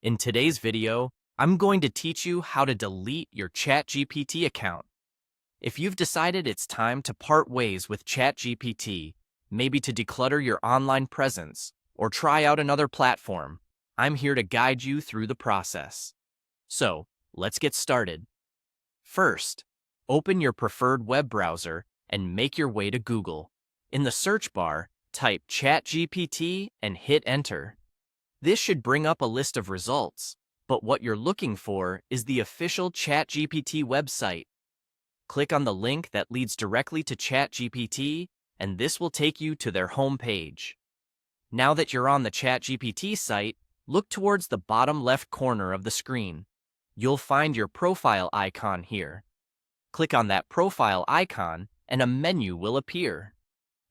In today's video, I'm going to teach you how to delete your ChatGPT account. If you've decided it's time to part ways with ChatGPT, maybe to declutter your online presence or try out another platform, I'm here to guide you through the process. So, let's get started. First, open your preferred web browser and make your way to Google. In the search bar, type ChatGPT and hit enter. This should bring up a list of results, but what you're looking for is the official ChatGPT website. Click on the link that leads directly to ChatGPT, and this will take you to their homepage. Now that you're on the ChatGPT site, look towards the bottom left corner of the screen. You'll find your profile icon here. Click on that profile icon, and a menu will appear.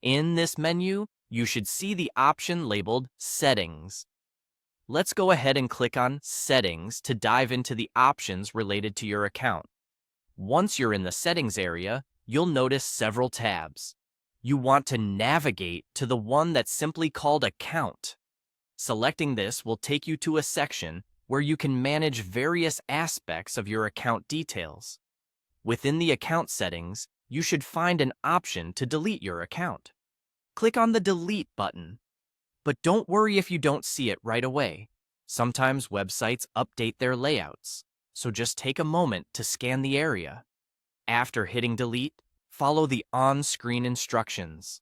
In this menu, you should see the option labeled Settings. Let's go ahead and click on Settings to dive into the options related to your account. Once you're in the Settings area, you'll notice several tabs. You want to navigate to the one that's simply called Account. Selecting this will take you to a section where you can manage various aspects of your account details. Within the account settings, you should find an option to delete your account. Click on the Delete button. But don't worry if you don't see it right away. Sometimes websites update their layouts, so just take a moment to scan the area. After hitting delete, follow the on-screen instructions.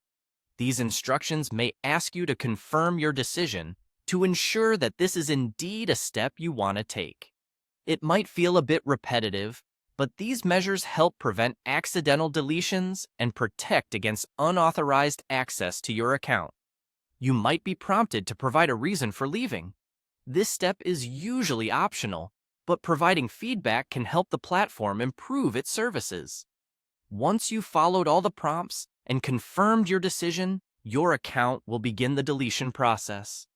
These instructions may ask you to confirm your decision to ensure that this is indeed a step you want to take. It might feel a bit repetitive, but these measures help prevent accidental deletions and protect against unauthorized access to your account. You might be prompted to provide a reason for leaving. This step is usually optional, but providing feedback can help the platform improve its services. Once you've followed all the prompts and confirmed your decision, your account will begin the deletion process.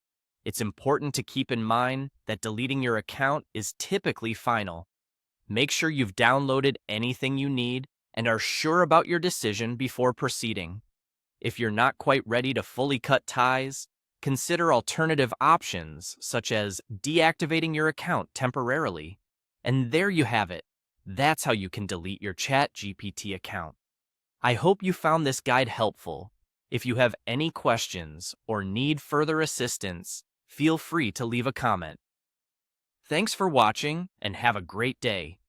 It's important to keep in mind that deleting your account is typically final. Make sure you've downloaded anything you need and are sure about your decision before proceeding. If you're not quite ready to fully cut ties, consider alternative options such as deactivating your account temporarily. And there you have it. That's how you can delete your ChatGPT account. I hope you found this guide helpful. If you have any questions or need further assistance, feel free to leave a comment. Thanks for watching and have a great day.